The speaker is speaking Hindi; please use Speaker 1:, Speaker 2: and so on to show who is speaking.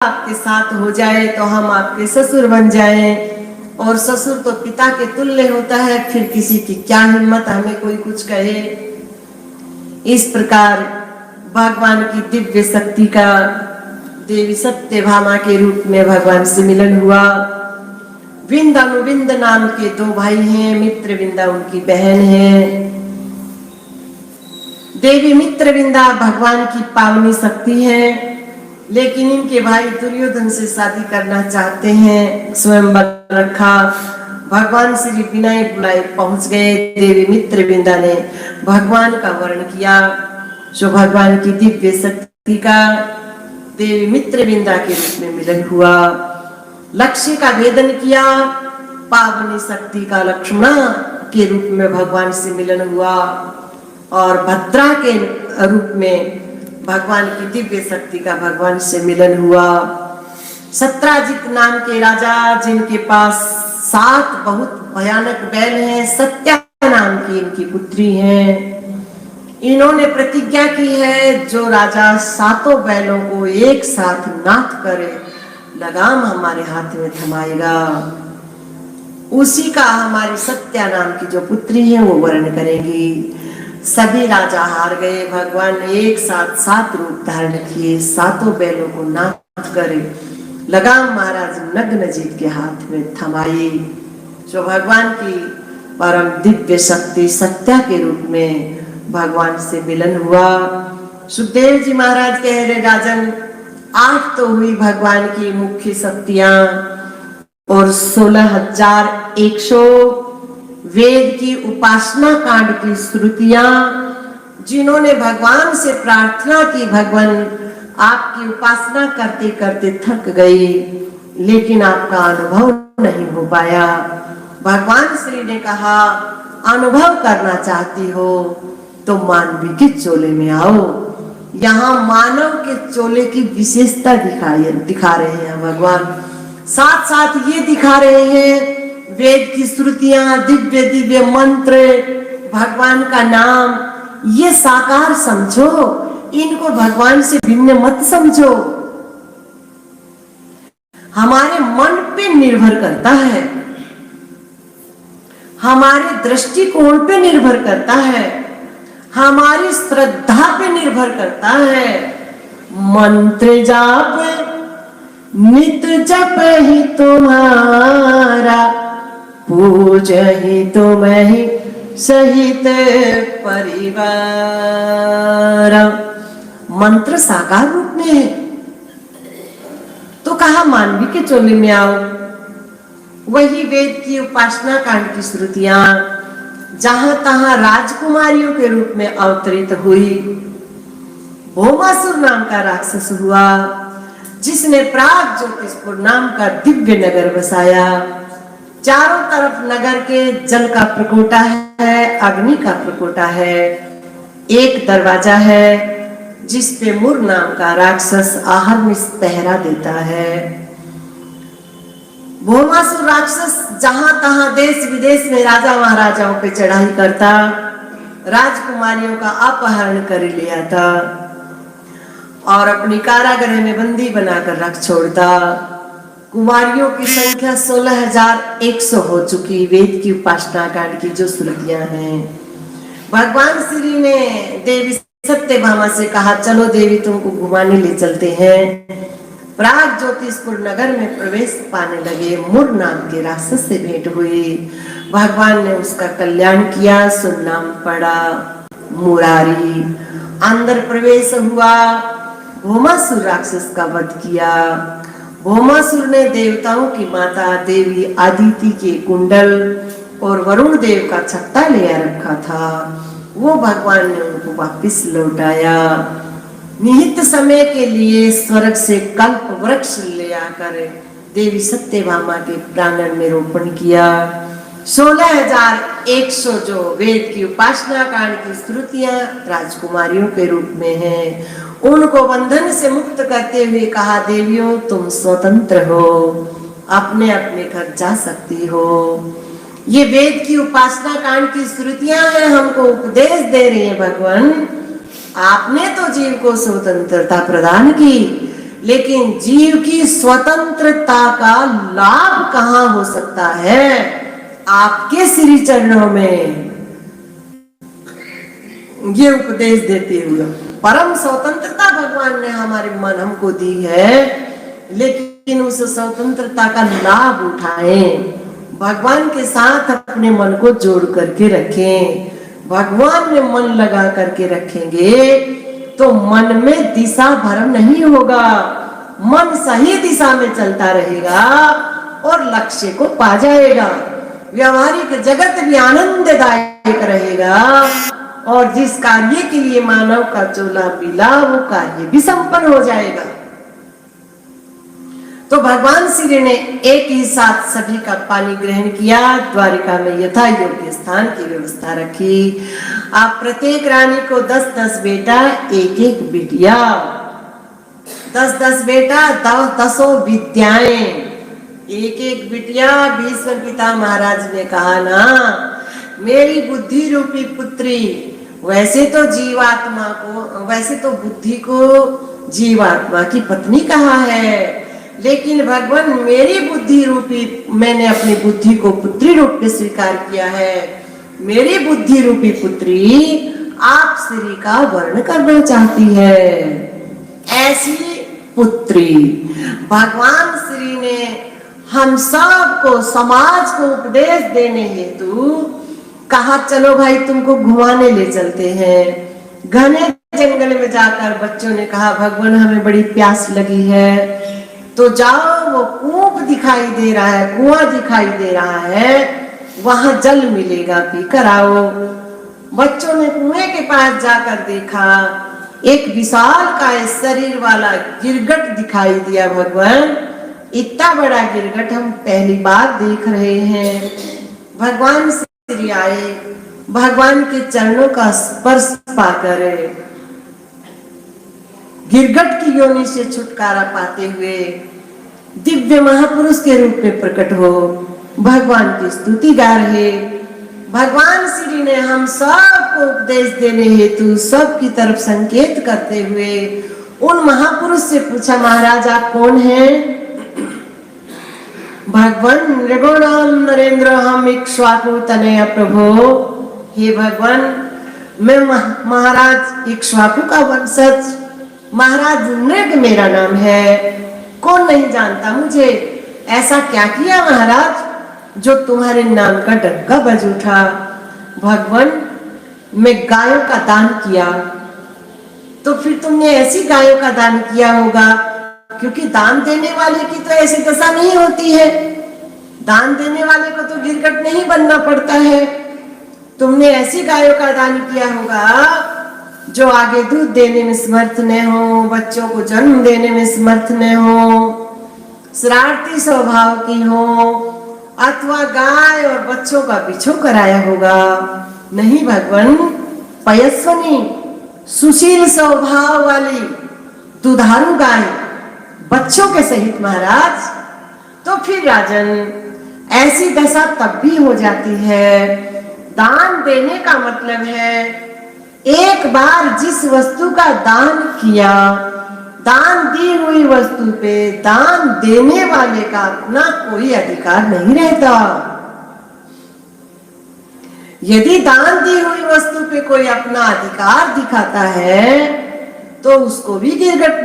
Speaker 1: आपके साथ हो जाए तो हम आपके ससुर बन जाएं, और ससुर तो पिता के तुल्य होता है, फिर किसी की क्या हिम्मत हमें कोई कुछ कहे। इस प्रकार भगवान की दिव्य शक्ति का देवी सत्यभामा के रूप में भगवान से मिलन हुआ। विंद अनुविंद नाम के दो भाई हैं, मित्रविंदा उनकी बहन है। देवी मित्रविंदा भगवान की पावनी शक्ति है, लेकिन इनके भाई दुर्योधन से शादी करना चाहते हैं। स्वयंवर रखा, भगवान श्री बिना बुलाए पहुंच गए। देवी मित्रविंदा ने भगवान का वर्ण किया, जो भगवान की दिव्य शक्ति का देवी मित्रविंदा के रूप में मिलन हुआ। लक्ष्य का भेदन किया, पावनी शक्ति का लक्ष्मणा के रूप में भगवान से मिलन हुआ, और भद्रा के रूप में भगवान की दिव्य शक्ति का भगवान से मिलन हुआ। सत्राजित नाम के राजा, जिनके पास 7 बहुत भयानक बैल हैं, सत्या नाम की इनकी पुत्री है। इन्होंने प्रतिज्ञा की है, जो राजा 7 बैलों को एक साथ नाथ करे, लगाम हमारे हाथ में थमाएगा, उसी का हमारी सत्या नाम की जो पुत्री है वो वर्ण करेगी। सभी राजा हार गए। भगवान ने एक साथ 7 रूप धारण किए, 7 बैलों को नाथ करे, लगाम महाराज नग्नजीत के हाथ में थमाई। जो भगवान की परम दिव्य शक्ति सत्या के रूप में भगवान से मिलन हुआ। सुखदेव जी महाराज कह रहे, राजन 8 तो हुई भगवान की मुख्य शक्तियां, और 16,100 वेद की उपासना कांड की श्रुतियां। जिन्होंने भगवान से प्रार्थना की, भगवान आपकी उपासना करते करते थक गई, लेकिन आपका अनुभव नहीं हो पाया। भगवान श्री ने कहा, अनुभव करना चाहती हो तो मानवी के चोले में आओ। यहाँ मानव के चोले की विशेषता दिखा रहे हैं भगवान। साथ साथ ये दिखा रहे हैं, वेद की श्रुतियां, दिव्य दिव्य मंत्र, भगवान का नाम, ये साकार समझो, इनको भगवान से भिन्न मत समझो। हमारे मन पे निर्भर करता है, हमारे दृष्टिकोण पे निर्भर करता है, हमारी श्रद्धा पे निर्भर करता है। मंत्र जाप नित जप ही तुम्हारा, पूज ही तुम्हें सहित परिवार। मंत्र साकार रूप में है, तो कहा मानवी के चोले में आओ। वही वेद की उपासना कांड की श्रुतियां जहां तहां राजकुमारियों के रूप में अवतरित हुई। भौमासुर नाम का राक्षस हुआ, जिसने प्राग ज्योतिषपुर नाम का दिव्य नगर बसाया। चारों तरफ नगर के जल का प्रकोटा है, अग्नि का प्रकोटा है। एक दरवाजा है जिस पे मुर नाम का राक्षस आहार में पहरा देता है। भौमासुर राक्षस जहां तहां देश विदेश में राजा महाराजाओं पे चढ़ाई करता, राजकुमारियों का अपहरण कर ले आता और अपनी कारागृह में बंदी बनाकर रख छोड़ता। कुमारियों की संख्या 16,100 हो चुकी। वेद की उपासना कांड की जो श्रुतियां हैं, भगवान श्री ने देवी सत्यभामा से कहा, चलो देवी तुमको घुमाने ले चलते हैं। प्राग ज्योतिषपुर नगर में प्रवेश पाने लगे। मुर नाम के राक्षस से भेंट हुई। भगवान ने उसका कल्याण किया, सुन नाम पड़ा मुरारी। अंदर प्रवेश हुआ, भौमासुर राक्षस का वध किया। भौमासुर ने देवताओं की माता देवी आदिति के कुंडल और वरुण देव का छत्ता ले रखा था, वो भगवान ने उनको वापस लौटाया। निहित समय के लिए स्वर्ग से कल्प वृक्ष ले आकर देवी सत्यभामा के प्रांगण में रोपण किया। 16,100 जो वेद की उपासना कांड की श्रुतियां राजकुमारियों के रूप में हैं, उनको बंधन से मुक्त करते हुए कहा, देवियों तुम स्वतंत्र हो, अपने अपने घर जा सकती हो। ये वेद की उपासना कांड की श्रुतियां हैं, हमको उपदेश दे रही है भगवान। आपने तो जीव को स्वतंत्रता प्रदान की, लेकिन जीव की स्वतंत्रता का लाभ कहां हो सकता है? आपके श्री चरणों में। ये उपदेश देते हुए परम स्वतंत्रता भगवान ने हमारे मन हमको दी है, लेकिन उस स्वतंत्रता का लाभ उठाएं। भगवान के साथ अपने मन को जोड़ करके रखें। भगवान में मन लगा करके रखेंगे तो मन में दिशा भ्रम नहीं होगा, मन सही दिशा में चलता रहेगा और लक्ष्य को पा जाएगा। व्यवहारिक जगत भी आनंददायक रहेगा और जिस कार्य के लिए मानव का चोला पीला वो कार्य भी संपन्न हो जाएगा। तो भगवान श्री ने एक ही साथ सभी का पानी ग्रहण किया, द्वारिका में यथा योग्य स्थान की व्यवस्था रखी। आप प्रत्येक रानी को 10-10 बेटा, एक-एक बिटिया, 10-10 बेटा, 10 विद्याएं, एक-एक बिटिया। भीष्म पिता महाराज ने कहा ना, मेरी बुद्धि रूपी पुत्री, वैसे तो जीवात्मा को, वैसे तो बुद्धि को जीवात्मा की पत्नी कहा है, लेकिन भगवान मेरी बुद्धि रूपी, मैंने अपनी बुद्धि को पुत्री रूप में स्वीकार किया है। मेरी बुद्धि रूपी पुत्री आप श्री का वर्ण करना चाहती है। ऐसी पुत्री भगवान श्री ने हम सब को, समाज को उपदेश देने हेतु कहा, चलो भाई तुमको घुमाने ले चलते हैं। घने जंगल में जाकर बच्चों ने कहा, भगवान हमें बड़ी प्यास लगी है, तो जाओ, वो कूप दिखाई दे रहा है, कुआं दिखाई दे रहा है, वहां जल मिलेगा, पी कर आओ। बच्चों ने कुएं के पास जाकर देखा, एक विशाल काय शरीर वाला गिरगट दिखाई दिया। भगवान इतना बड़ा गिरगट हम पहली बार देख रहे हैं। भगवान श्री आए, भगवान के चरणों का स्पर्श पाकर गिरगट की योनि से छुटकारा पाते हुए दिव्य महापुरुष के रूप में प्रकट हो भगवान की स्तुति गा रहे। भगवान श्री ने हम सबको उपदेश देने हेतु सबकी तरफ संकेत करते हुए उन महापुरुष से पूछा, महाराज आप कौन हैं? भगवान रघुनाम नरेंद्र हम इक्ष्वाकु तनय प्रभो। हे भगवान, मैं महाराज इक्ष्वाकु का वंशज, महाराज नृग मेरा नाम है। कौन नहीं जानता मुझे? ऐसा क्या किया महाराज जो तुम्हारे नाम का डंका बज उठा? भगवान, मैं गायों का दान किया। तो फिर तुमने ऐसी गायों का दान किया होगा, क्योंकि दान देने वाले की तो ऐसी दशा नहीं होती है। दान देने वाले को तो गिरगट नहीं बनना पड़ता है। तुमने ऐसी गायों का दान किया होगा जो आगे दूध देने में समर्थ न हो, बच्चों को जन्म देने में समर्थ न हो, शरारती स्वभाव की हो, अथवा गाय और बच्चों का पीछो कराया होगा। नहीं भगवान, पयस्वनी सुशील स्वभाव वाली दुधारू गाय बच्चों के सहित महाराज। तो फिर राजन, ऐसी दशा तब भी हो जाती है। दान देने का मतलब है एक बार जिस वस्तु का दान किया, दान दी हुई वस्तु पे दान देने वाले का अपना कोई अधिकार नहीं रहता। यदि दान दी हुई वस्तु पे कोई अपना अधिकार दिखाता है तो उसको भी गिरगट